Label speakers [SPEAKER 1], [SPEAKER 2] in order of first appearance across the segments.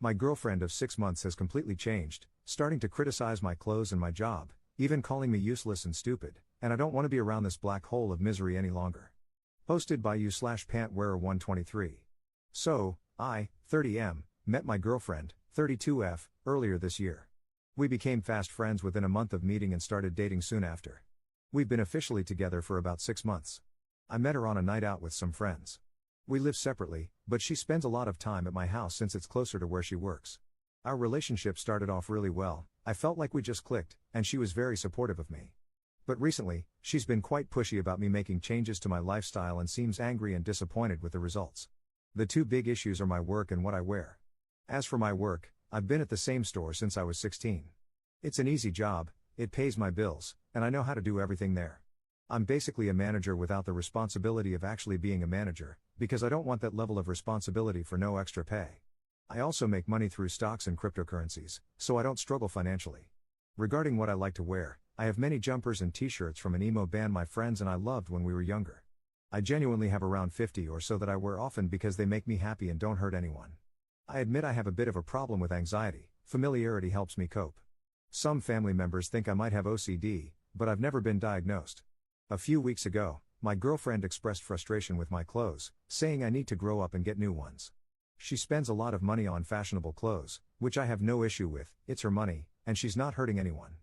[SPEAKER 1] My girlfriend of 6 months has completely changed, starting to criticize my clothes and my job, even calling me useless and stupid, and I don't want to be around this black hole of misery any longer. Posted by you/pantwearer123. So, I, 30M, met my girlfriend, 32F, earlier this year. We became fast friends within a month of meeting and started dating soon after. We've been officially together for about 6 months. I met her on a night out with some friends. We live separately, but she spends a lot of time at my house since it's closer to where she works. Our relationship started off really well, I felt like we just clicked, and she was very supportive of me. But recently, she's been quite pushy about me making changes to my lifestyle and seems angry and disappointed with the results. The two big issues are my work and what I wear. As for my work, I've been at the same store since I was 16. It's an easy job, it pays my bills, and I know how to do everything there. I'm basically a manager without the responsibility of actually being a manager, because I don't want that level of responsibility for no extra pay. I also make money through stocks and cryptocurrencies, so I don't struggle financially. Regarding what I like to wear, I have many jumpers and t-shirts from an emo band my friends and I loved when we were younger. I genuinely have around 50 or so that I wear often because they make me happy and don't hurt anyone. I admit I have a bit of a problem with anxiety, familiarity helps me cope. Some family members think I might have OCD, but I've never been diagnosed. A few weeks ago, my girlfriend expressed frustration with my clothes, saying I need to grow up and get new ones. She spends a lot of money on fashionable clothes, which I have no issue with, it's her money, and she's not hurting anyone.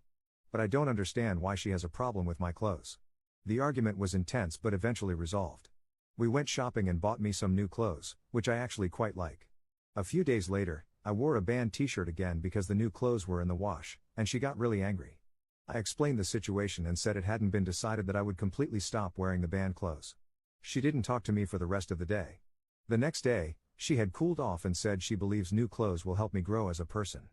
[SPEAKER 1] But I don't understand why she has a problem with my clothes. The argument was intense but eventually resolved. We went shopping and bought me some new clothes, which I actually quite like. A few days later, I wore a band t-shirt again because the new clothes were in the wash, and she got really angry. I explained the situation and said it hadn't been decided that I would completely stop wearing the band clothes. She didn't talk to me for the rest of the day. The next day, she had cooled off and said she believes new clothes will help me grow as a person.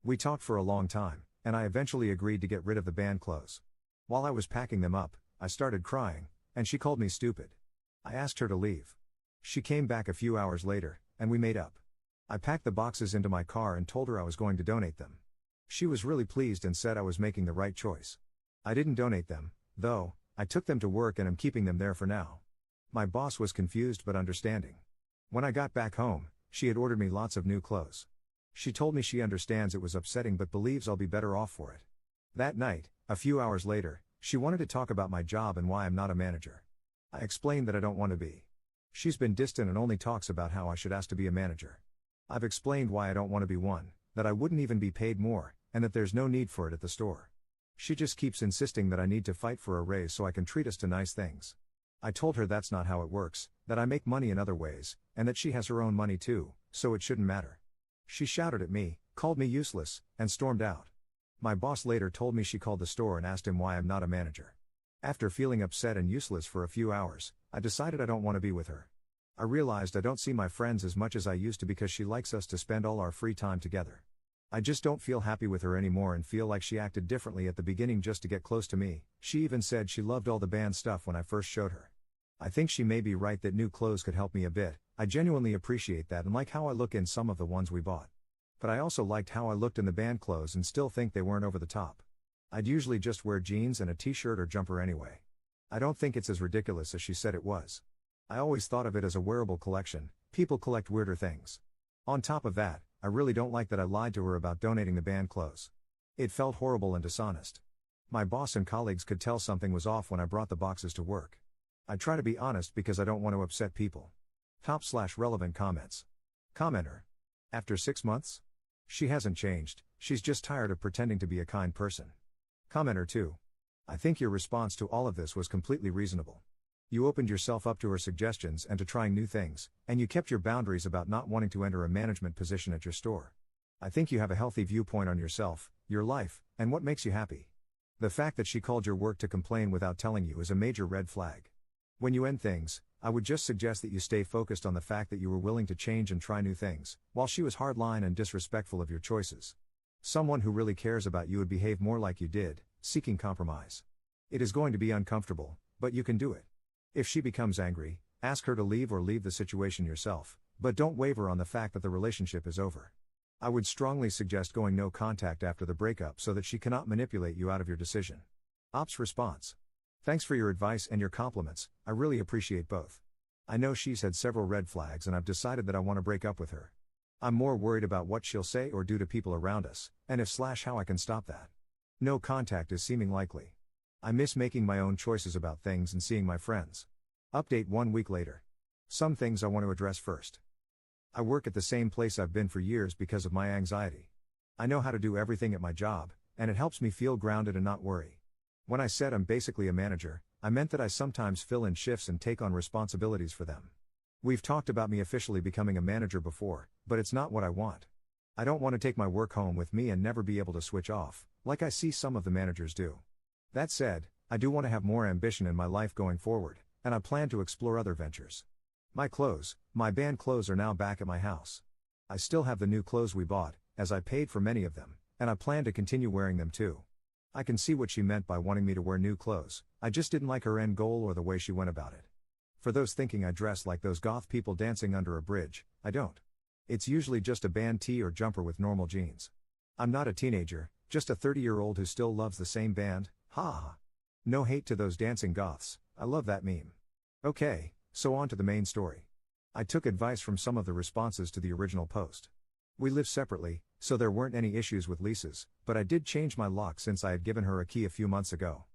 [SPEAKER 1] We talked for a long time, and I eventually agreed to get rid of the band clothes. While I was packing them up, I started crying, and she called me stupid. I asked her to leave. She came back a few hours later, and we made up. I packed the boxes into my car and told her I was going to donate them. She was really pleased and said I was making the right choice. I didn't donate them, though. I took them to work and am keeping them there for now. My boss was confused but understanding. When I got back home, she had ordered me lots of new clothes. She told me she understands it was upsetting but believes I'll be better off for it. That night, a few hours later, she wanted to talk about my job and why I'm not a manager. I explained that I don't want to be. She's been distant and only talks about how I should ask to be a manager. I've explained why I don't want to be one, that I wouldn't even be paid more, and that there's no need for it at the store. She just keeps insisting that I need to fight for a raise so I can treat us to nice things. I told her that's not how it works, that I make money in other ways, and that she has her own money too, so it shouldn't matter. She shouted at me, called me useless, and stormed out. My boss later told me she called the store and asked him why I'm not a manager. After feeling upset and useless for a few hours, I decided I don't want to be with her. I realized I don't see my friends as much as I used to because she likes us to spend all our free time together. I just don't feel happy with her anymore and feel like she acted differently at the beginning just to get close to me. She even said she loved all the band stuff when I first showed her. I think she may be right that new clothes could help me a bit. I genuinely appreciate that and like how I look in some of the ones we bought. But I also liked how I looked in the band clothes and still think they weren't over the top. I'd usually just wear jeans and a t-shirt or jumper anyway. I don't think it's as ridiculous as she said it was. I always thought of it as a wearable collection. People collect weirder things. On top of that, I really don't like that I lied to her about donating the band clothes. It felt horrible and dishonest. My boss and colleagues could tell something was off when I brought the boxes to work. I try to be honest because I don't want to upset people. Top/relevant comments. Commenter. After 6 months? She hasn't changed, she's just tired of pretending to be a kind person. Commenter 2. I think your response to all of this was completely reasonable. You opened yourself up to her suggestions and to trying new things, and you kept your boundaries about not wanting to enter a management position at your store. I think you have a healthy viewpoint on yourself, your life, and what makes you happy. The fact that she called your work to complain without telling you is a major red flag. When you end things, I would just suggest that you stay focused on the fact that you were willing to change and try new things, while she was hardline and disrespectful of your choices. Someone who really cares about you would behave more like you did, seeking compromise. It is going to be uncomfortable, but you can do it. If she becomes angry, ask her to leave or leave the situation yourself, but don't waver on the fact that the relationship is over. I would strongly suggest going no contact after the breakup so that she cannot manipulate you out of your decision. Ops response. Thanks for your advice and your compliments, I really appreciate both. I know she's had several red flags and I've decided that I want to break up with her. I'm more worried about what she'll say or do to people around us, and if / how I can stop that. No contact is seeming likely. I miss making my own choices about things and seeing my friends. Update 1 week later. Some things I want to address first. I work at the same place I've been for years because of my anxiety. I know how to do everything at my job, and it helps me feel grounded and not worry. When I said I'm basically a manager, I meant that I sometimes fill in shifts and take on responsibilities for them. We've talked about me officially becoming a manager before, but it's not what I want. I don't want to take my work home with me and never be able to switch off, like I see some of the managers do. That said, I do want to have more ambition in my life going forward, and I plan to explore other ventures. My band clothes are now back at my house. I still have the new clothes we bought, as I paid for many of them, and I plan to continue wearing them too. I can see what she meant by wanting me to wear new clothes, I just didn't like her end goal or the way she went about it. For those thinking I dress like those goth people dancing under a bridge, I don't. It's usually just a band tee or jumper with normal jeans. I'm not a teenager, just a 30-year-old who still loves the same band, ha ha. No hate to those dancing goths, I love that meme. Okay, so on to the main story. I took advice from some of the responses to the original post. We live separately, so there weren't any issues with leases, but I did change my lock since I had given her a key a few months ago.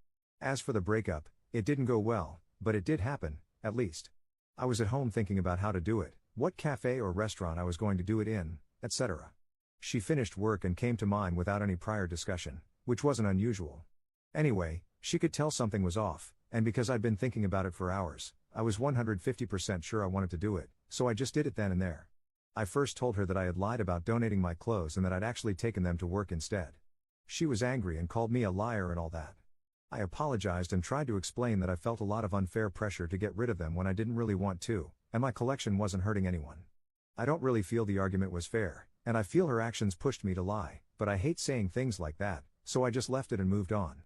[SPEAKER 1] As for the breakup, it didn't go well, but it did happen, at least. I was at home thinking about how to do it, what cafe or restaurant I was going to do it in, etc. She finished work and came to mine without any prior discussion, which wasn't unusual. Anyway, she could tell something was off, and because I'd been thinking about it for hours, I was 150% sure I wanted to do it, so I just did it then and there. I first told her that I had lied about donating my clothes and that I'd actually taken them to work instead. She was angry and called me a liar and all that. I apologized and tried to explain that I felt a lot of unfair pressure to get rid of them when I didn't really want to, and my collection wasn't hurting anyone. I don't really feel the argument was fair, and I feel her actions pushed me to lie, but I hate saying things like that, so I just left it and moved on.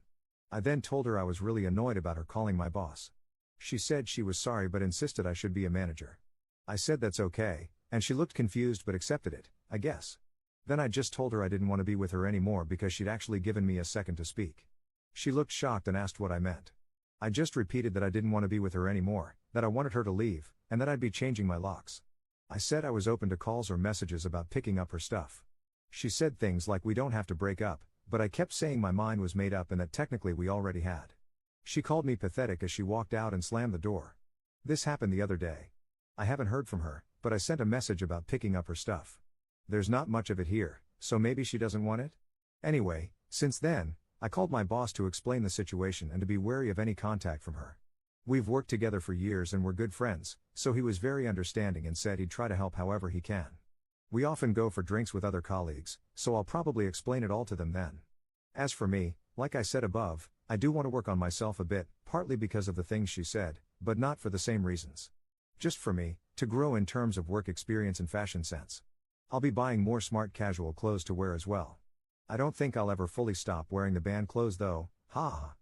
[SPEAKER 1] I then told her I was really annoyed about her calling my boss. She said she was sorry but insisted I should be a manager. I said that's okay, and she looked confused but accepted it, I guess. Then I just told her I didn't want to be with her anymore because she'd actually given me a second to speak. She looked shocked and asked what I meant. I just repeated that I didn't want to be with her anymore, that I wanted her to leave, and that I'd be changing my locks. I said I was open to calls or messages about picking up her stuff. She said things like we don't have to break up, but I kept saying my mind was made up and that technically we already had. She called me pathetic as she walked out and slammed the door. This happened the other day. I haven't heard from her, but I sent a message about picking up her stuff. There's not much of it here, so maybe she doesn't want it? Anyway, since then, I called my boss to explain the situation and to be wary of any contact from her. We've worked together for years and we're good friends, so he was very understanding and said he'd try to help however he can. We often go for drinks with other colleagues, so I'll probably explain it all to them then. As for me, like I said above, I do want to work on myself a bit, partly because of the things she said, but not for the same reasons. Just for me, to grow in terms of work experience and fashion sense. I'll be buying more smart casual clothes to wear as well. I don't think I'll ever fully stop wearing the band clothes though, ha.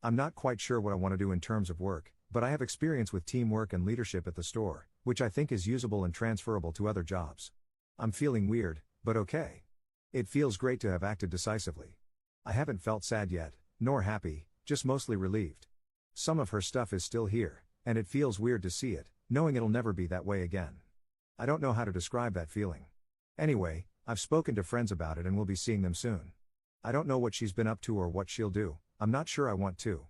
[SPEAKER 1] I'm not quite sure what I want to do in terms of work, but I have experience with teamwork and leadership at the store, which I think is usable and transferable to other jobs. I'm feeling weird, but okay. It feels great to have acted decisively. I haven't felt sad yet, nor happy, just mostly relieved. Some of her stuff is still here, and it feels weird to see it, knowing it'll never be that way again. I don't know how to describe that feeling. Anyway, I've spoken to friends about it and will be seeing them soon. I don't know what she's been up to or what she'll do, I'm not sure I want to.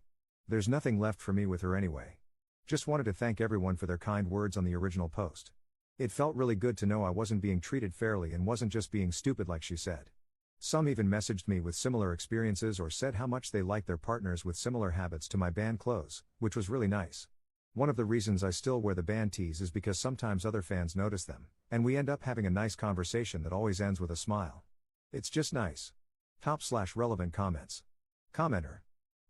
[SPEAKER 1] There's nothing left for me with her anyway. Just wanted to thank everyone for their kind words on the original post. It felt really good to know I wasn't being treated fairly and wasn't just being stupid like she said. Some even messaged me with similar experiences or said how much they liked their partners with similar habits to my band clothes, which was really nice. One of the reasons I still wear the band tees is because sometimes other fans notice them, and we end up having a nice conversation that always ends with a smile. It's just nice. Top/relevant comments. Commenter.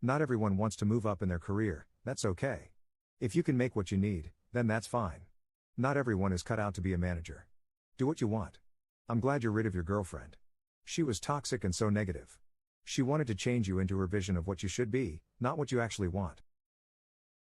[SPEAKER 1] Not everyone wants to move up in their career, that's okay. If you can make what you need, then that's fine. Not everyone is cut out to be a manager. Do what you want. I'm glad you're rid of your girlfriend. She was toxic and so negative. She wanted to change you into her vision of what you should be, not what you actually want.